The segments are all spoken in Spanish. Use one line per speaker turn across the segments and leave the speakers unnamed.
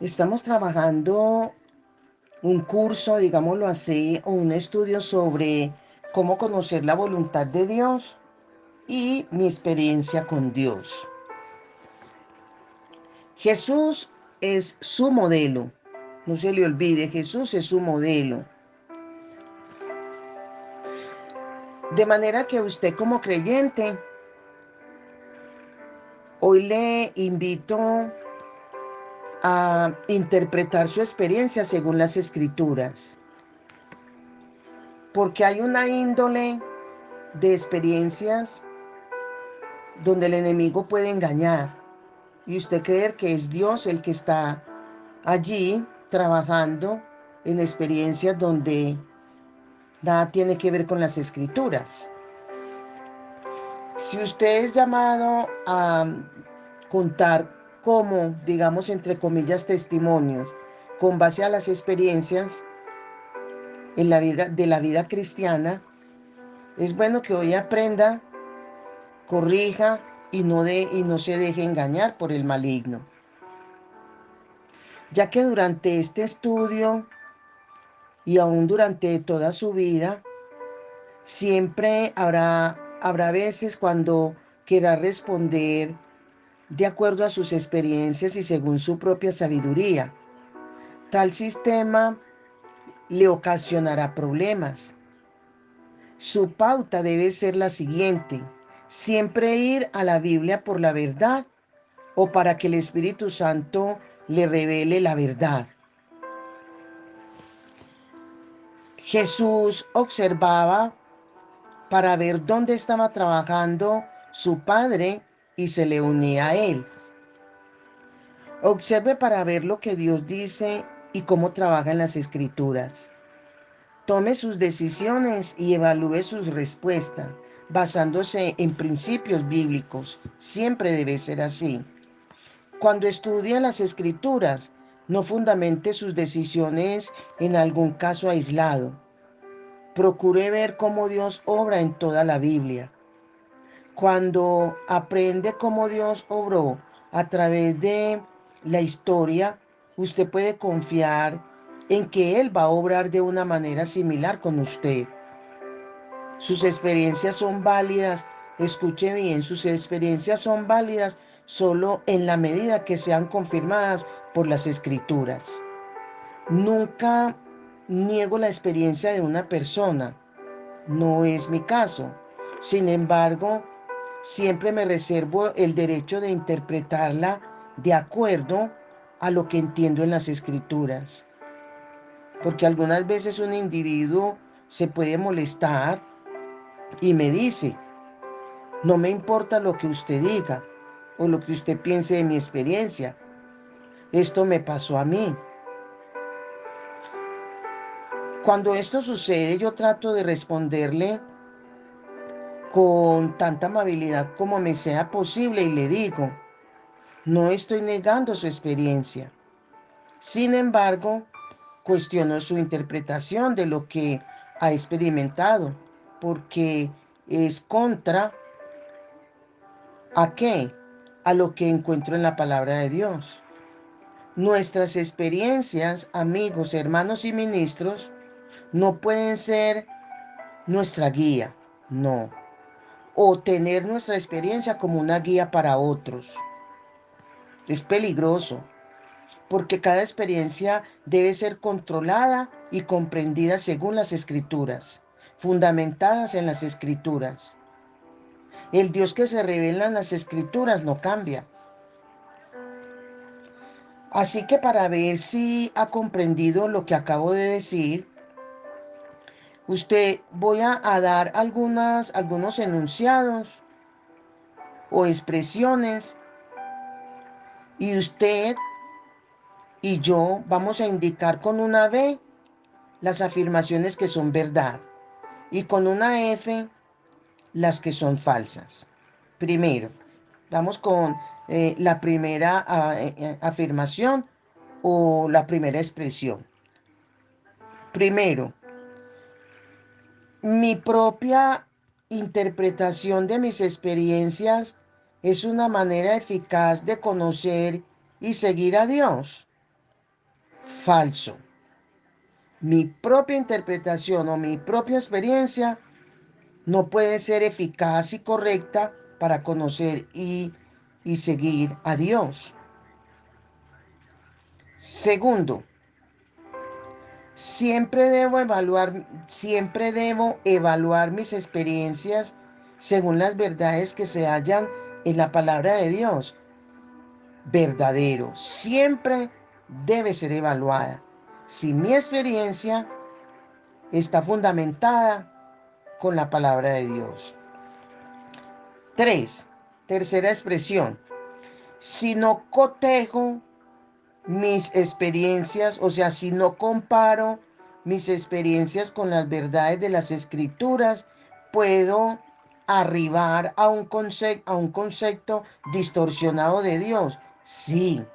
Estamos trabajando un curso, digámoslo así, o un estudio sobre cómo conocer la voluntad de Dios y mi experiencia con Dios. Jesús es su modelo. No se le olvide, Jesús es su modelo. De manera que usted como creyente, hoy le invito a interpretar su experiencia según las Escrituras. Porque hay una índole de experiencias donde el enemigo puede engañar y usted creer que es Dios el que está allí trabajando en experiencias donde nada tiene que ver con las Escrituras. Si usted es llamado a contar como, digamos, entre comillas, testimonios con base a las experiencias en la vida, de la vida cristiana, es bueno que hoy aprenda, corrija y no se deje engañar por el maligno. Ya que durante este estudio y aún durante toda su vida, siempre habrá veces cuando quiera responder de acuerdo a sus experiencias y según su propia sabiduría. Tal sistema le ocasionará problemas. Su pauta debe ser la siguiente: siempre ir a la Biblia por la verdad o para que el Espíritu Santo le revele la verdad. Jesús observaba para ver dónde estaba trabajando su Padre y se le unía a Él. Observe para ver lo que Dios dice y cómo trabaja en las Escrituras. Tome sus decisiones y evalúe sus respuestas basándose en principios bíblicos. Siempre debe ser así. Cuando estudie las Escrituras, no fundamente sus decisiones en algún caso aislado. Procure ver cómo Dios obra en toda la Biblia. Cuando aprende cómo Dios obró a través de la historia, usted puede confiar en que Él va a obrar de una manera similar con usted. Sus experiencias son válidas, escuche bien, sus experiencias son válidas solo en la medida que sean confirmadas por las Escrituras. Nunca niego la experiencia de una persona, no es mi caso. Sin embargo, siempre me reservo el derecho de interpretarla de acuerdo a lo que entiendo en las Escrituras. Porque algunas veces un individuo se puede molestar y me dice: no me importa lo que usted diga o lo que usted piense de mi experiencia. Esto me pasó a mí. Cuando esto sucede, yo trato de responderle con tanta amabilidad como me sea posible y le digo: no estoy negando su experiencia. Sin embargo, cuestiono su interpretación de lo que ha experimentado, porque es contra ¿a qué? A lo que encuentro en la palabra de Dios. Nuestras experiencias, amigos, hermanos y ministros, no pueden ser nuestra guía, no. O tener nuestra experiencia como una guía para otros. Es peligroso, porque cada experiencia debe ser controlada y comprendida según las Escrituras, fundamentadas en las Escrituras. El Dios que se revela en las Escrituras no cambia. Así que para ver si ha comprendido lo que acabo de decir, voy a dar algunos enunciados o expresiones y usted y yo vamos a indicar con una B las afirmaciones que son verdad y con una F las que son falsas. Primero, vamos con la primera afirmación o la primera expresión. Primero, mi propia interpretación de mis experiencias es una manera eficaz de conocer y seguir a Dios. falso. Mi propia interpretación o mi propia experiencia no puede ser eficaz y correcta para conocer y seguir a Dios. Segundo, siempre debo evaluar mis experiencias según las verdades que se hallan en la palabra de Dios. Verdadero, siempre debe ser evaluada. Si mi experiencia está fundamentada con la palabra de Dios. 3. Tercera expresión. Si no cotejo mis experiencias, o sea, si no comparo mis experiencias con las verdades de las escrituras, puedo arribar a un concepto distorsionado de Dios. Sí,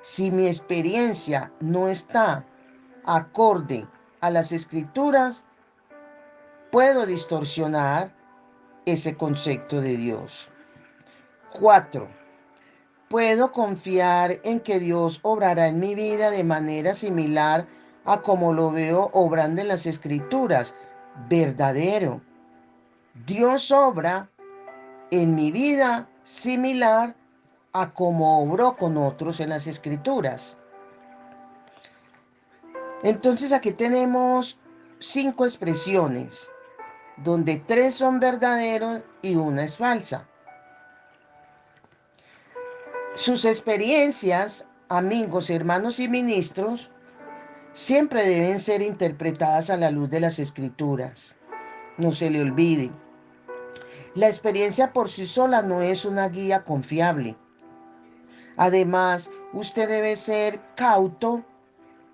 si mi experiencia no está acorde a las escrituras, puedo distorsionar ese concepto de Dios. 4. Puedo confiar en que Dios obrará en mi vida de manera similar a como lo veo obrando en las escrituras. Verdadero. Dios obra en mi vida similar a como obró con otros en las escrituras. Entonces aquí tenemos 5 expresiones, donde 3 son verdaderos y una es falsa. Sus experiencias, amigos, hermanos y ministros, siempre deben ser interpretadas a la luz de las escrituras. No se le olvide. La experiencia por sí sola no es una guía confiable. Además, usted debe ser cauto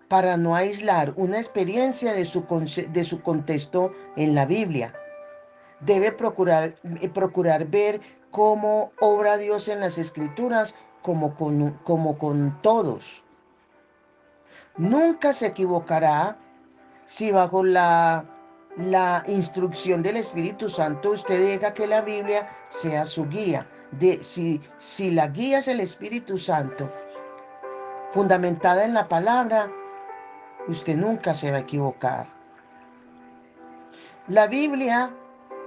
para no aislar una experiencia de su contexto en la Biblia. Debe procurar ver cómo obra Dios en las escrituras como con todos. Nunca se equivocará si bajo la instrucción del Espíritu Santo usted deja que la Biblia sea su guía. Si la guía es el Espíritu Santo, fundamentada en la palabra, usted nunca se va a equivocar. La Biblia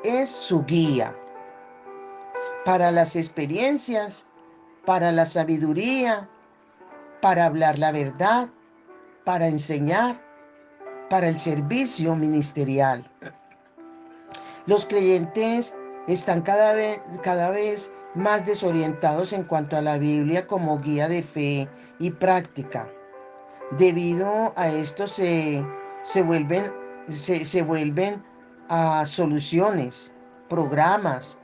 es su guía para las experiencias, para la sabiduría, para hablar la verdad, para enseñar, para el servicio ministerial. Los creyentes están cada vez más desorientados en cuanto a la Biblia como guía de fe y práctica. Debido a esto se vuelven a soluciones, programas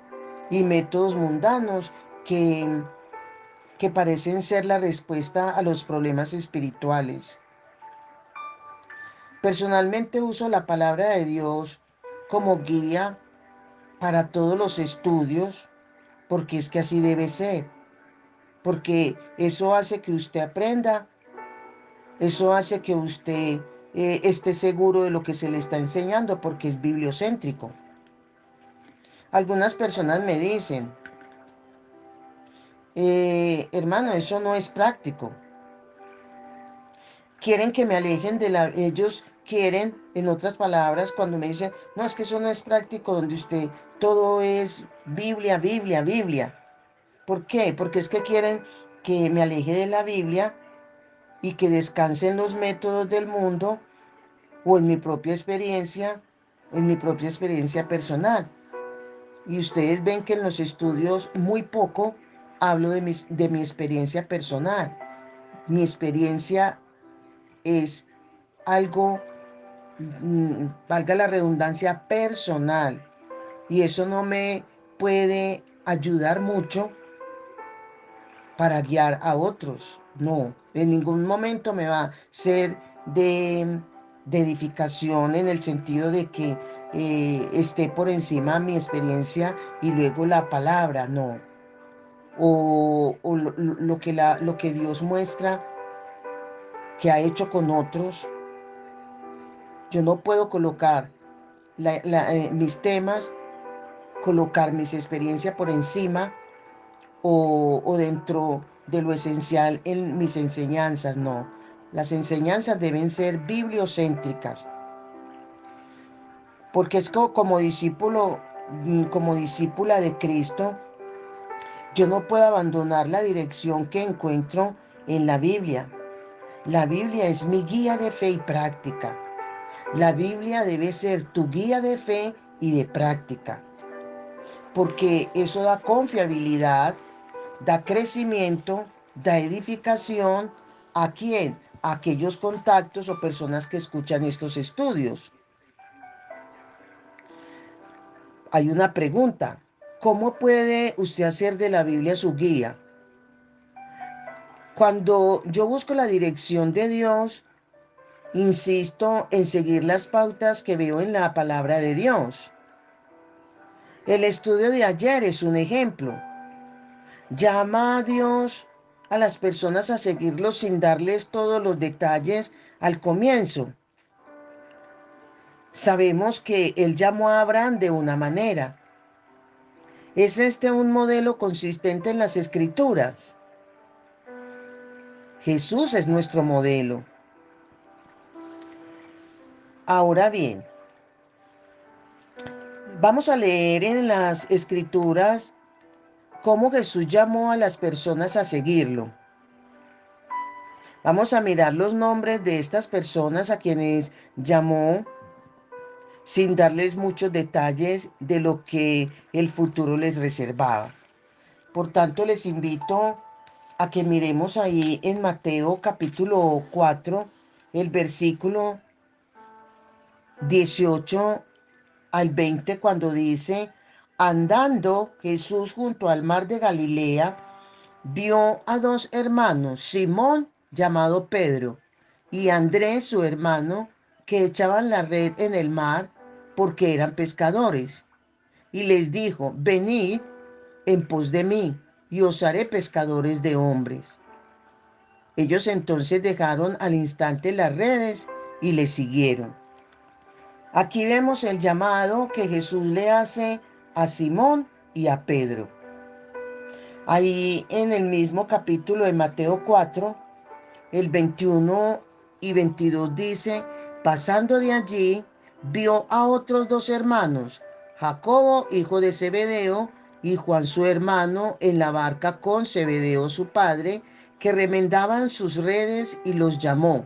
y métodos mundanos que parecen ser la respuesta a los problemas espirituales. Personalmente uso la palabra de Dios como guía para todos los estudios, porque es que así debe ser, porque eso hace que usted aprenda, eso hace que usted esté seguro de lo que se le está enseñando, porque es bibliocéntrico. Algunas personas me dicen, hermano, eso no es práctico. Quieren que me alejen ellos quieren, en otras palabras, cuando me dicen, no, es que eso no es práctico, donde usted todo es Biblia, Biblia, Biblia. ¿Por qué? Porque es que quieren que me aleje de la Biblia y que descanse en los métodos del mundo o en mi propia experiencia personal. Y ustedes ven que en los estudios muy poco hablo de mi experiencia personal. Mi experiencia es algo, valga la redundancia, personal. Y eso no me puede ayudar mucho para guiar a otros. No, en ningún momento me va a ser de edificación en el sentido de que esté por encima mi experiencia y luego la palabra, no. O lo que Dios muestra que ha hecho con otros. Yo no puedo colocar mis temas, colocar mis experiencias por encima o dentro de lo esencial en mis enseñanzas, no, Las enseñanzas deben ser bibliocéntricas, porque es como discípulo, como discípula de Cristo, yo no puedo abandonar la dirección que encuentro en la Biblia. La Biblia es mi guía de fe y práctica. La Biblia debe ser tu guía de fe y de práctica, porque eso da confiabilidad, da crecimiento, da edificación. ¿A quién? A aquellos contactos o personas que escuchan estos estudios. Hay una pregunta. ¿Cómo puede usted hacer de la Biblia su guía? Cuando yo busco la dirección de Dios, insisto en seguir las pautas que veo en la palabra de Dios. El estudio de ayer es un ejemplo. Llama a Dios a las personas a seguirlo sin darles todos los detalles al comienzo. Sabemos que Él llamó a Abraham de una manera. ¿Es este un modelo consistente en las Escrituras? Jesús es nuestro modelo. Ahora bien, vamos a leer en las Escrituras cómo Jesús llamó a las personas a seguirlo. Vamos a mirar los nombres de estas personas a quienes llamó sin darles muchos detalles de lo que el futuro les reservaba. Por tanto, les invito a que miremos ahí en Mateo capítulo 4, el versículo 18 al 20, cuando dice: andando Jesús junto al mar de Galilea, vio a dos hermanos, Simón, llamado Pedro, y Andrés, su hermano, que echaban la red en el mar porque eran pescadores. Y les dijo: venid en pos de mí, y os haré pescadores de hombres. Ellos entonces dejaron al instante las redes y le siguieron. Aquí vemos el llamado que Jesús le hace a Simón y a Pedro. Ahí en el mismo capítulo de Mateo 4, el 21 y 22 dice: pasando de allí, vio a otros dos hermanos, Jacobo, hijo de Zebedeo, y Juan su hermano, en la barca con Zebedeo su padre, que remendaban sus redes, y los llamó.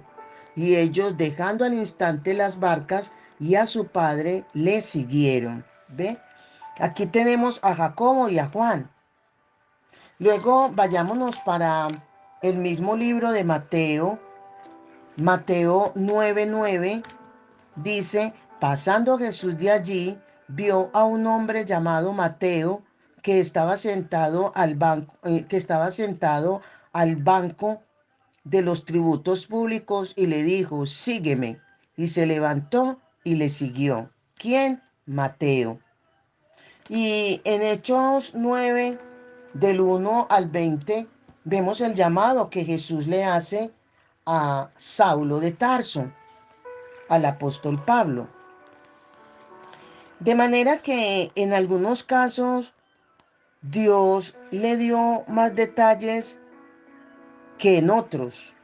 Y ellos, dejando al instante las barcas y a su padre, le siguieron. ¿Ve? Aquí tenemos a Jacobo y a Juan. Luego vayámonos para el mismo libro de Mateo. Mateo 9:9 dice: pasando Jesús de allí, vio a un hombre llamado Mateo que estaba sentado al banco de los tributos públicos, y le dijo: sígueme. Y se levantó y le siguió. ¿Quién? Mateo. Y en Hechos 9, del 1 al 20, vemos el llamado que Jesús le hace a Saulo de Tarso, al apóstol Pablo. De manera que en algunos casos Dios le dio más detalles que en otros.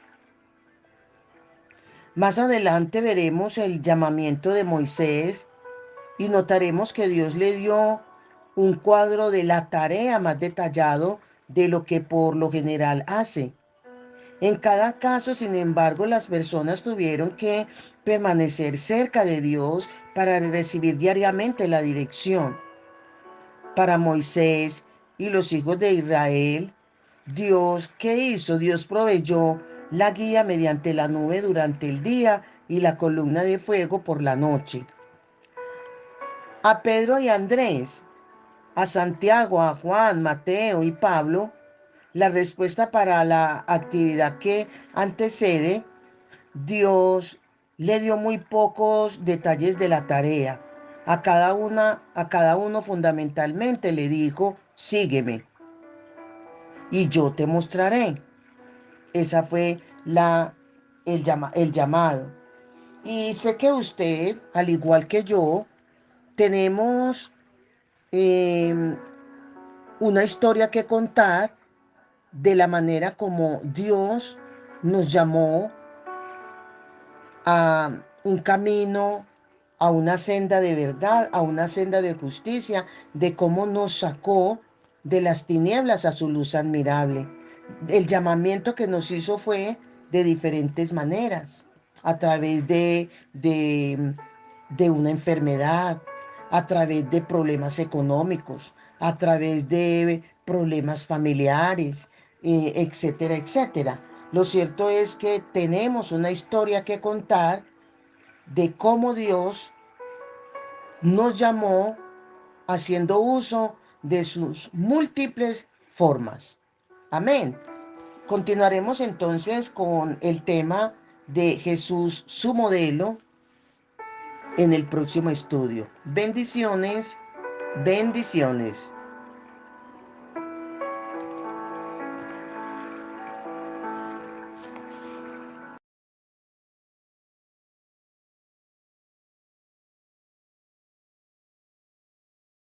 Más adelante veremos el llamamiento de Moisés y notaremos que Dios le dio un cuadro de la tarea más detallado de lo que por lo general hace. En cada caso, sin embargo, las personas tuvieron que permanecer cerca de Dios para recibir diariamente la dirección. Para Moisés y los hijos de Israel, Dios, ¿qué hizo? Dios proveyó la guía mediante la nube durante el día y la columna de fuego por la noche. A Pedro y Andrés, a Santiago, a Juan, Mateo y Pablo, la respuesta para la actividad que antecede, Dios le dio muy pocos detalles de la tarea. A cada uno fundamentalmente le dijo: sígueme y yo te mostraré. Esa fue el llamado. Y sé que usted, al igual que yo, tenemos eh, una historia que contar de la manera como Dios nos llamó a un camino, a una senda de verdad, a una senda de justicia, de cómo nos sacó de las tinieblas a su luz admirable. El llamamiento que nos hizo fue de diferentes maneras, a través de una enfermedad, a través de problemas económicos, a través de problemas familiares, etcétera, etcétera. Lo cierto es que tenemos una historia que contar de cómo Dios nos llamó haciendo uso de sus múltiples formas. Amén. Continuaremos entonces con el tema de Jesús, su modelo, en el próximo estudio. Bendiciones, bendiciones.